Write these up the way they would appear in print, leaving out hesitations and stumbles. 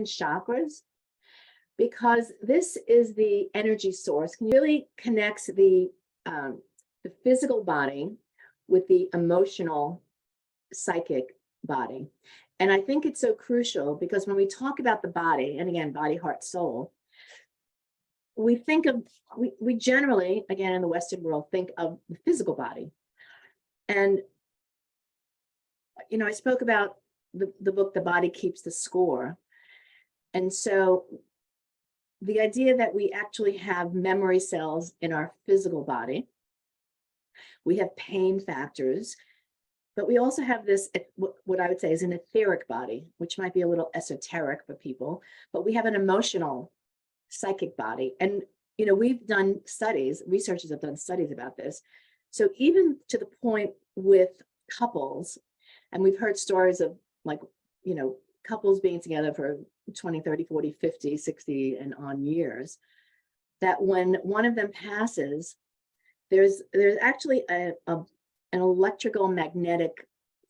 7 chakras, because this is the energy source. It really connects the physical body with the emotional, psychic body. And I think it's so crucial because when we talk about the body, and again, body, heart, soul, we think of, we generally, again, in the Western world, think of the physical body. And, you know, I spoke about the book, The Body Keeps the Score. And so the idea that we actually have memory cells in our physical body, we have pain factors, but we also have this, what I would say is an etheric body, which might be a little esoteric for people, but we have an emotional, psychic body. And, you know, we've done studies, researchers have done studies about this. So even to the point with couples, and we've heard stories of like, you know, couples being together for 20, 30, 40, 50, 60 and on years, that when one of them passes, there's actually an electrical magnetic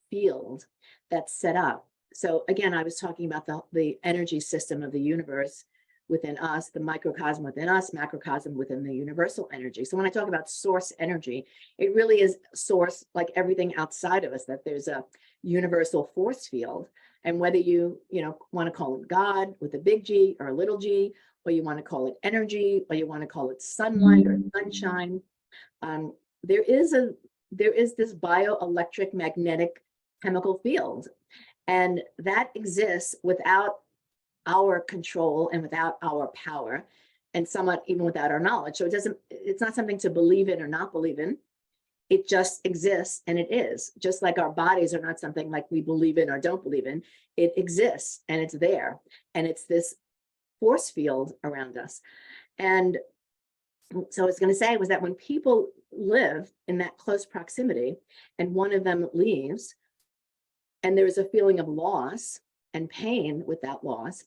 field that's set up. So again, I was talking about the energy system of the universe within us, the microcosm within us, macrocosm within the universal energy. So when I talk about source energy, it really is source like everything outside of us, that there's a universal force field. And whether you want to call it God with a big G or a little g, or you want to call it energy, or you want to call it sunlight or sunshine, there is this bioelectric magnetic chemical field, and that exists without our control and without our power, and somewhat even without our knowledge. So it's not something to believe in or not believe in. It just exists, and it is. Just like our bodies are not something like we believe in or don't believe in. It exists, and it's there, and it's this force field around us. And so I was going to say was that when people live in that close proximity and one of them leaves, and there's a feeling of loss and pain with that loss,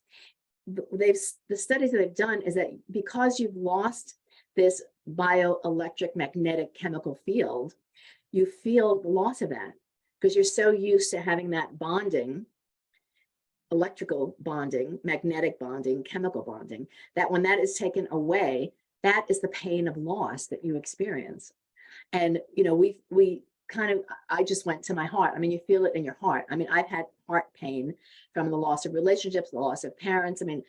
the studies that they've done is that because you've lost this bioelectric magnetic chemical field, you feel the loss of that because you're so used to having that bonding, electrical bonding, magnetic bonding, chemical bonding, that when that is taken away, that is the pain of loss that you experience. And, you know, we kind of, I just went to my heart. I mean, you feel it in your heart. I mean, I've had heart pain from the loss of relationships, the loss of parents. I mean,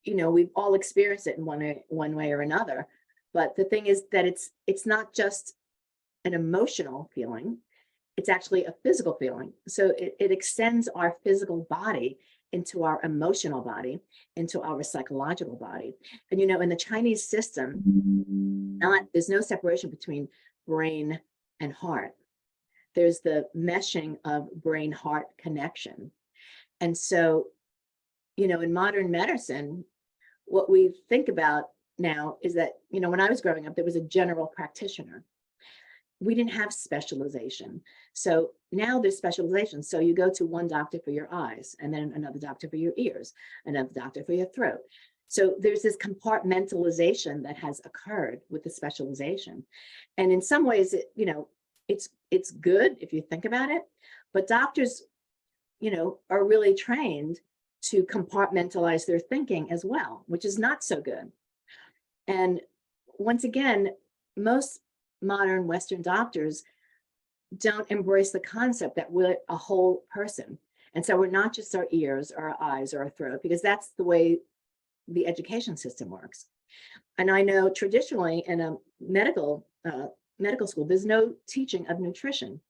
you know, we've all experienced it in one way or another. But the thing is that it's not just an emotional feeling, it's actually a physical feeling. So it extends our physical body into our emotional body, into our psychological body. And, you know, in the Chinese system, there's no separation between brain and heart. There's the meshing of brain-heart connection. And so, you know, in modern medicine, what we think about now is that, you know, when I was growing up, there was a general practitioner. We didn't have specialization. So now there's specialization. So you go to one doctor for your eyes, and then another doctor for your ears, another doctor for your throat. So there's this compartmentalization that has occurred with the specialization. And in some ways, you know, it's good if you think about it, but doctors, you know, are really trained to compartmentalize their thinking as well, which is not so good. And once again, most modern Western doctors don't embrace the concept that we're a whole person. And so we're not just our ears or our eyes or our throat, because that's the way the education system works. And I know traditionally in a medical school, there's no teaching of nutrition.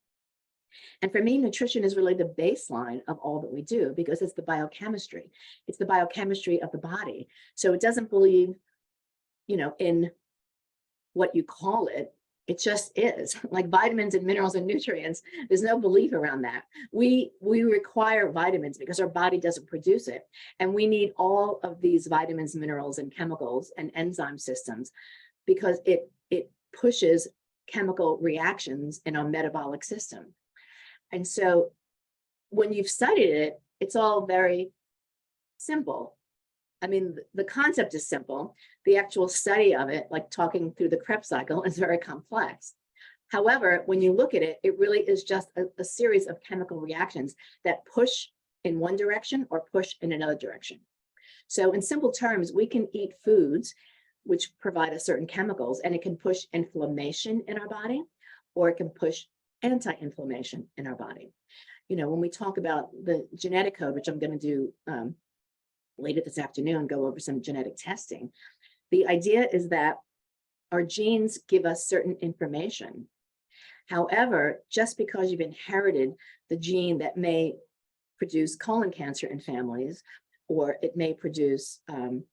And for me, nutrition is really the baseline of all that we do, because it's the biochemistry. It's the biochemistry of the body. So it doesn't believe, you know, in what you call it. It just is. Like vitamins and minerals and nutrients, there's no belief around that. We require vitamins because our body doesn't produce it. And we need all of these vitamins, minerals, and chemicals and enzyme systems because it pushes chemical reactions in our metabolic system. And so when you've studied it, it's all very simple. I mean, the concept is simple. The actual study of it, like talking through the Krebs cycle, is very complex. However, when you look at it, it really is just a series of chemical reactions that push in one direction or push in another direction. So in simple terms, we can eat foods which provide us certain chemicals, and it can push inflammation in our body, or it can push anti-inflammation in our body. You know, when we talk about the genetic code, which I'm going to do later this afternoon, go over some genetic testing. The idea is that our genes give us certain information. However, just because you've inherited the gene that may produce colon cancer in families, or it may produce, you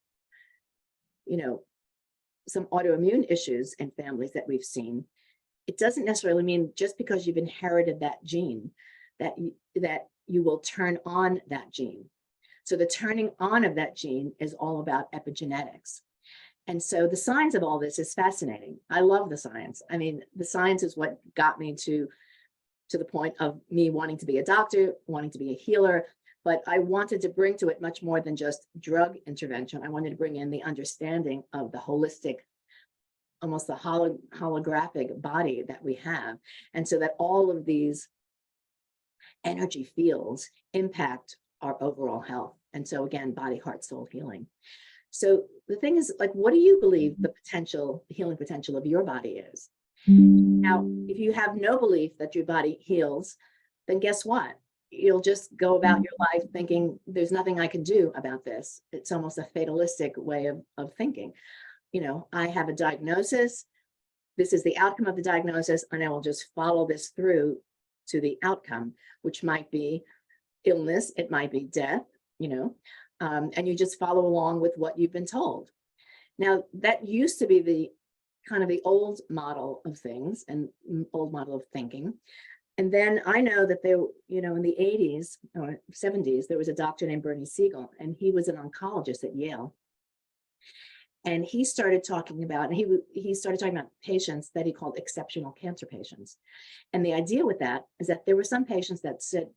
know, some autoimmune issues in families that we've seen, it doesn't necessarily mean just because you've inherited that gene that you will turn on that gene. So the turning on of that gene is all about epigenetics. And so the science of all this is fascinating. I love the science. I mean, the science is what got me to the point of me wanting to be a doctor, wanting to be a healer, but I wanted to bring to it much more than just drug intervention. I wanted to bring in the understanding of the holistic, almost the holographic body that we have. And so that all of these energy fields impact our overall health. And so again, body, heart, soul healing. So the thing is, like, what do you believe the potential, the healing potential of your body is? Now, if you have no belief that your body heals, then guess what? You'll just go about your life thinking there's nothing I can do about this. It's almost a fatalistic way of thinking. You know, I have a diagnosis. This is the outcome of the diagnosis, and I will just follow this through to the outcome, which might be illness, it might be death, you know, and you just follow along with what you've been told. Now, that used to be the kind of the old model of things and old model of thinking. And then I know that there, you know, in the 80s or 70s, there was a doctor named Bernie Siegel, and he was an oncologist at Yale. And he started talking about, and he started talking about patients that he called exceptional cancer patients. And the idea with that is that there were some patients that said,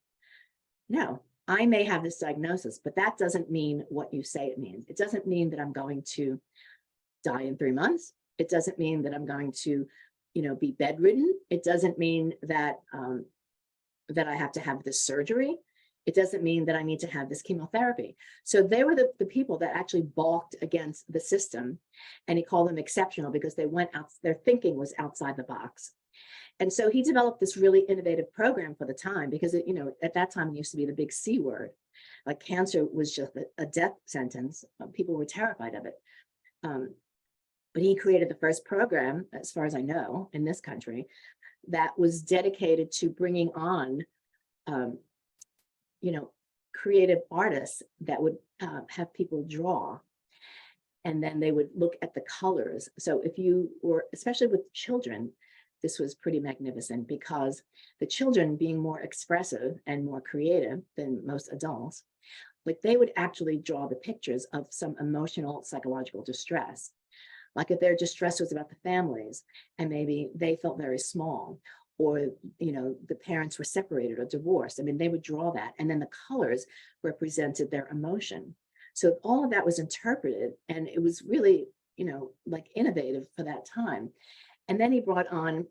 no, I may have this diagnosis, but that doesn't mean what you say it means. It doesn't mean that I'm going to die in 3 months. It doesn't mean that I'm going to, you know, be bedridden. It doesn't mean that that I have to have this surgery. It doesn't mean that I need to have this chemotherapy. So they were the people that actually balked against the system. And he called them exceptional because they went out, their thinking was outside the box. And so he developed this really innovative program for the time, because it, you know, at that time it used to be the big C word. Like cancer was just a death sentence. People were terrified of it. But he created the first program, as far as I know, in this country, that was dedicated to bringing on, you know, creative artists that would have people draw. And then they would look at the colors. So if you were, especially with children, this was pretty magnificent, because the children, being more expressive and more creative than most adults, like they would actually draw the pictures of some emotional, psychological distress. Like if their distress was about the families and maybe they felt very small, or, you know, the parents were separated or divorced. I mean, they would draw that. And then the colors represented their emotion. So all of that was interpreted, and it was really, you know, like innovative for that time. And then he brought on,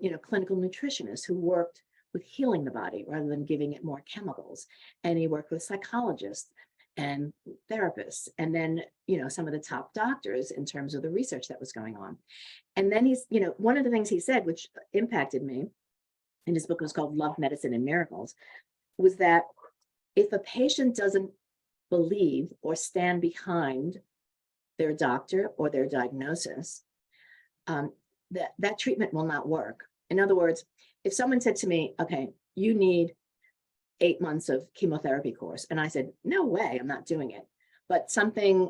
you know, clinical nutritionists who worked with healing the body rather than giving it more chemicals. And he worked with psychologists and therapists, and then, you know, some of the top doctors in terms of the research that was going on. And then he's, you know, one of the things he said, which impacted me, and his book was called Love, Medicine, and Miracles, was that if a patient doesn't believe or stand behind their doctor or their diagnosis, that treatment will not work. In other words, if someone said to me, okay, you need 8 months of chemotherapy course, and I said, no way, I'm not doing it, but something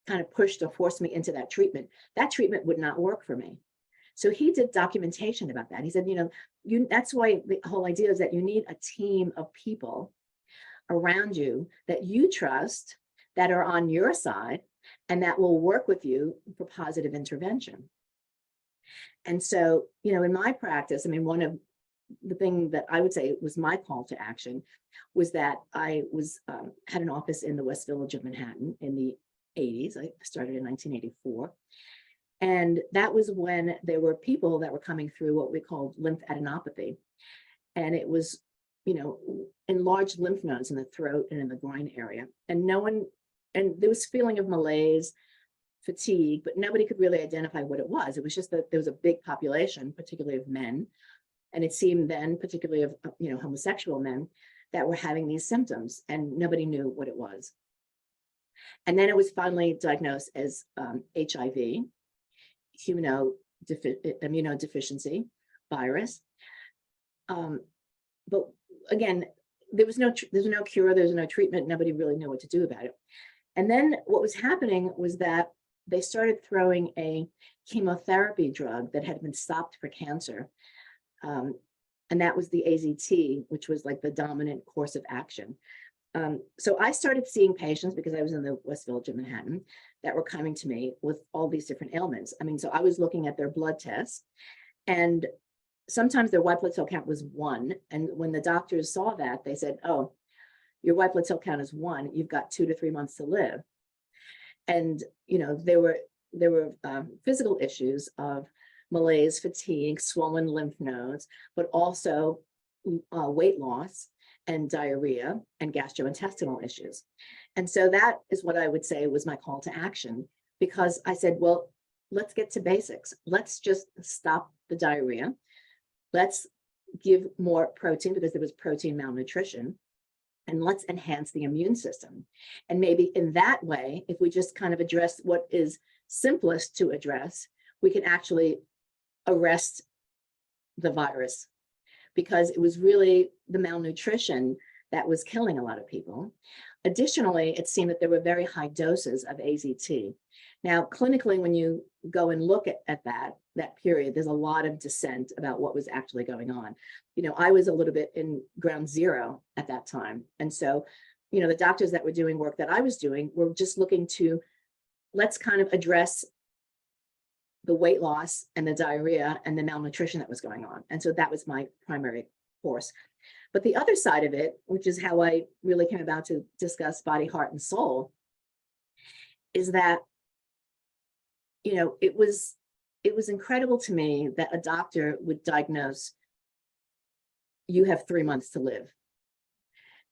kind of pushed or forced me into that treatment would not work for me. So he did documentation about that. He said, you know, that's why the whole idea is that you need a team of people around you that you trust, that are on your side, and that will work with you for positive intervention. And so, you know, in my practice, I mean, one of the thing that I would say was my call to action was that I was had an office in the West Village of Manhattan in the 80s. I started in 1984. And that was when there were people that were coming through what we called lymphadenopathy. And it was enlarged lymph nodes in the throat and in the groin area. And there was feeling of malaise, fatigue, but nobody could really identify what it was. It was just that there was a big population, particularly of men. And it seemed then, particularly of, homosexual men, that were having these symptoms, and nobody knew what it was. And then it was finally diagnosed as HIV, immunodeficiency virus. But again, there was no cure, there was no treatment, nobody really knew what to do about it. And then what was happening was that they started throwing a chemotherapy drug that had been stopped for cancer. And that was the AZT, which was like the dominant course of action. So I started seeing patients, because I was in the West Village of Manhattan, that were coming to me with all these different ailments. So I was looking at their blood tests, and sometimes their white blood cell count was 1. And when the doctors saw that, they said, "Oh, your white blood cell count is 1. You've got 2 to 3 months to live." And there were physical issues of malaise, fatigue, swollen lymph nodes, but also weight loss and diarrhea and gastrointestinal issues. And so that is what I would say was my call to action, because I said, well, let's get to basics. Let's just stop the diarrhea. Let's give more protein, because there was protein malnutrition. And let's enhance the immune system. And maybe in that way, if we just kind of address what is simplest to address, we can actually arrest the virus, because it was really the malnutrition that was killing a lot of people. Additionally, it seemed that there were very high doses of AZT. Now, clinically, when you go and look at that period, there's a lot of dissent about what was actually going on. I was a little bit in ground zero at that time. And so, the doctors that were doing work that I was doing were just looking to, let's kind of address the weight loss and the diarrhea and the malnutrition that was going on. And so that was my primary course. But the other side of it, which is how I really came about to discuss body, heart, and soul, is that, it was incredible to me that a doctor would diagnose, you have 3 months to live.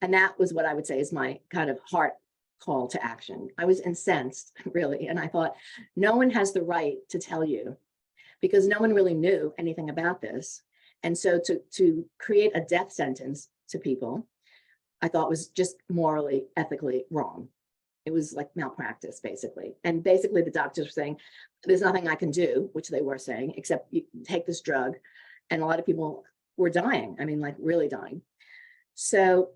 And that was what I would say is my kind of heart call to action. I was incensed, really. And I thought, no one has the right to tell you, because no one really knew anything about this. And so to create a death sentence to people, I thought was just morally, ethically wrong. It was like malpractice, basically. And basically the doctors were saying, there's nothing I can do, which they were saying, except you take this drug. And a lot of people were dying. Like really dying. So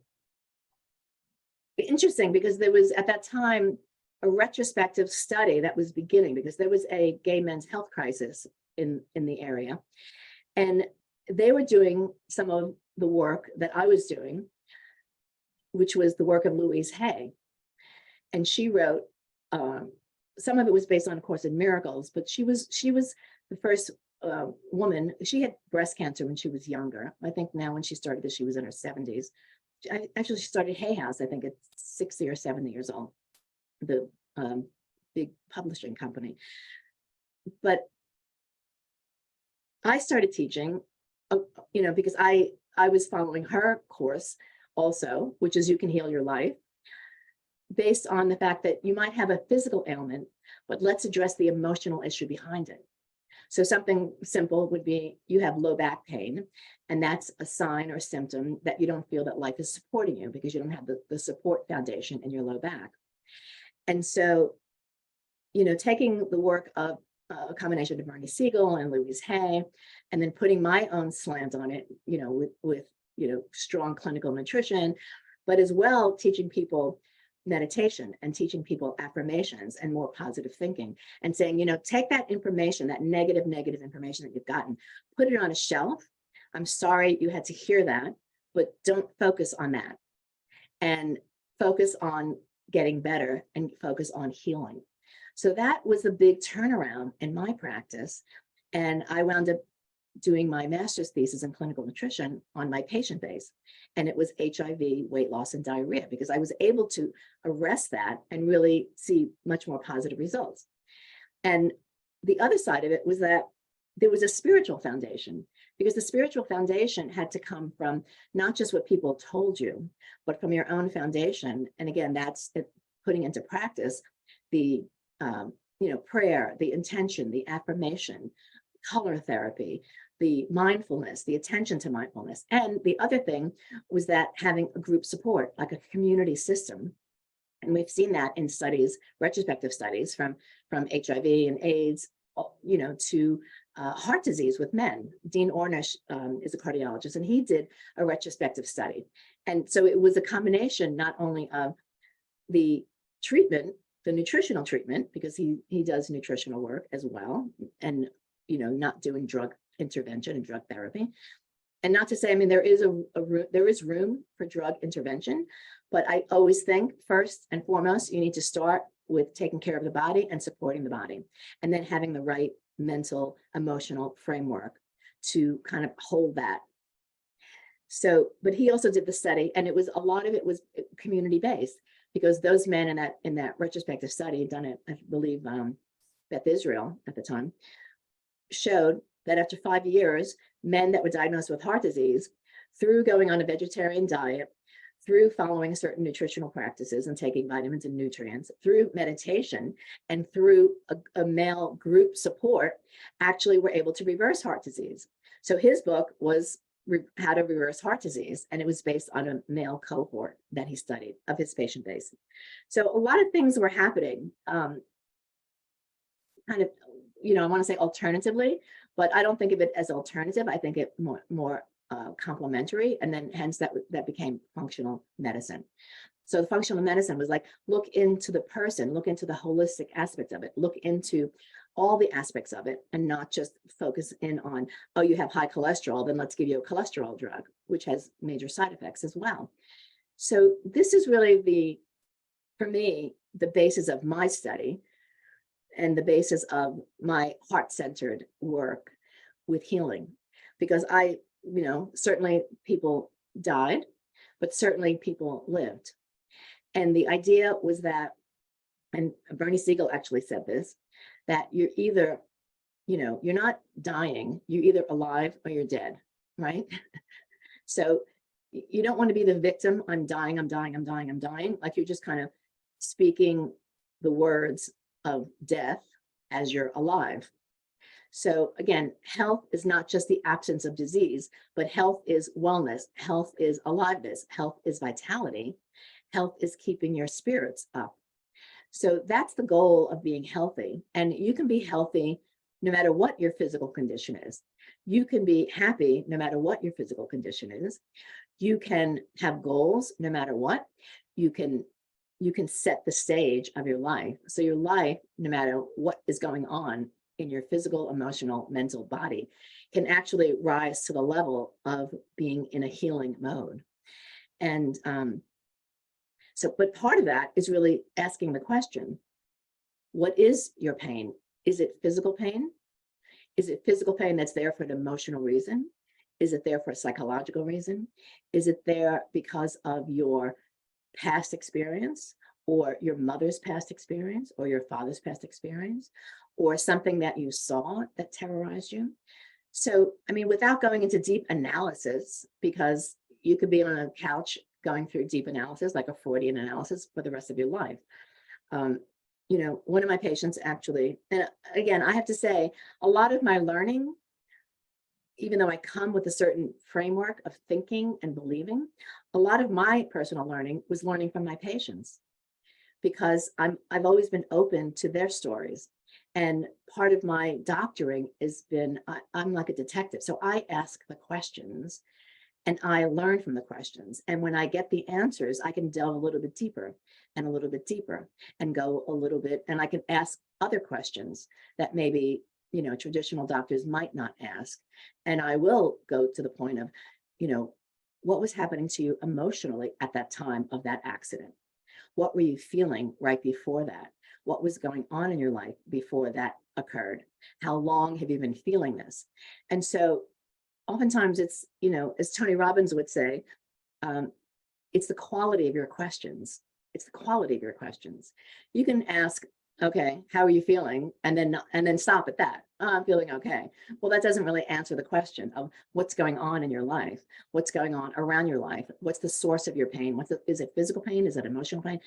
interesting, because there was at that time a retrospective study that was beginning, because there was a gay men's health crisis in the area. And they were doing some of the work that I was doing, which was the work of Louise Hay. And she wrote, some of it was based on A Course in Miracles, but she was the first woman. She had breast cancer when she was younger. I think now when she started this, she was in her 70s. Actually, she started Hay House, I think at 60 or 70 years old, the big publishing company. But I started teaching, because I was following her course also, which is You Can Heal Your Life, based on the fact that you might have a physical ailment, but let's address the emotional issue behind it. So something simple would be you have low back pain, and that's a sign or symptom that you don't feel that life is supporting you, because you don't have the support foundation in your low back. And so, taking the work of a combination of Bernie Siegel and Louise Hay, and then putting my own slant on it, with strong clinical nutrition, but as well teaching people meditation and teaching people affirmations and more positive thinking, and saying, take that information, that negative information that you've gotten, put it on a shelf. I'm sorry you had to hear that, but don't focus on that, and focus on getting better and focus on healing. So that was a big turnaround in my practice. And I wound up doing my master's thesis in clinical nutrition on my patient base. And it was HIV, weight loss, and diarrhea, because I was able to arrest that and really see much more positive results. And the other side of it was that there was a spiritual foundation, because the spiritual foundation had to come from not just what people told you, but from your own foundation. And again, that's putting into practice the prayer, the intention, the affirmation, color therapy, the mindfulness, the attention to mindfulness. And the other thing was that having a group support, like a community system. And we've seen that in studies, retrospective studies from HIV and AIDS, to heart disease with men. Dean Ornish is a cardiologist, and he did a retrospective study. And so it was a combination not only of the treatment, the nutritional treatment, because he does nutritional work as well, and not doing drug intervention and drug therapy. And not to say, I mean, there is there is room for drug intervention, but I always think first and foremost, you need to start with taking care of the body and supporting the body, and then having the right mental, emotional framework to kind of hold that. So, but he also did the study, and a lot of it was community based, because those men in that retrospective study done it, I believe, Beth Israel at the time, showed that after 5 years, men that were diagnosed with heart disease, through going on a vegetarian diet, through following certain nutritional practices and taking vitamins and nutrients, through meditation, and through a male group support, actually were able to reverse heart disease. So his book was How to Reverse Heart Disease, and it was based on a male cohort that he studied of his patient base. So a lot of things were happening, kind of, I want to say alternatively, but I don't think of it as alternative. I think it more complementary, and then hence that became functional medicine. So the functional medicine was like, look into the person, look into the holistic aspect of it, look into all the aspects of it, and not just focus in on, oh, you have high cholesterol, then let's give you a cholesterol drug, which has major side effects as well. So this is really for me, the basis of my study and the basis of my heart-centered work with healing, because certainly people died, but certainly people lived. And the idea was that, and Bernie Siegel actually said this, that you're either, you're not dying, you're either alive or you're dead, right? So you don't want to be the victim, I'm dying, I'm dying, I'm dying, I'm dying, like you're just kind of speaking the words of death as you're alive. So again, health is not just the absence of disease, but health is wellness, health is aliveness, health is vitality, health is keeping your spirits up. So that's the goal of being healthy. And you can be healthy no matter what your physical condition is. You can be happy no matter what your physical condition is. You can have goals no matter what. You can set the stage of your life. So your life, no matter what is going on in your physical, emotional, mental body, can actually rise to the level of being in a healing mode. And but part of that is really asking the question, what is your pain? Is it physical pain? Is it physical pain that's there for an emotional reason? Is it there for a psychological reason? Is it there because of your past experience, or your mother's past experience, or your father's past experience, or something that you saw that terrorized you? So, I mean, without going into deep analysis, because you could be on a couch going through deep analysis, like a Freudian analysis, for the rest of your life. One of my patients actually, and again, I have to say, a lot of my learning, even though I come with a certain framework of thinking and believing, a lot of my personal learning was learning from my patients, because I've always been open to their stories. And part of my doctoring has been, I'm like a detective. So I ask the questions and I learn from the questions. And when I get the answers, I can delve a little bit deeper and a little bit deeper and go a little bit, and I can ask other questions that maybe, traditional doctors might not ask. And I will go to the point of, what was happening to you emotionally at that time of that accident? What were you feeling right before that? What was going on in your life before that occurred? How long have you been feeling this? And so oftentimes it's, as Tony Robbins would say, it's the quality of your questions. It's the quality of your questions. You can ask Okay, how are you feeling? And then stop at that. "Oh, I'm feeling okay." Well, that doesn't really answer the question of what's going on in your life, what's going on around your life, what's the source of your pain, is it physical pain, is it emotional pain?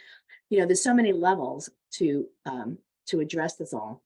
There's so many levels to address this all.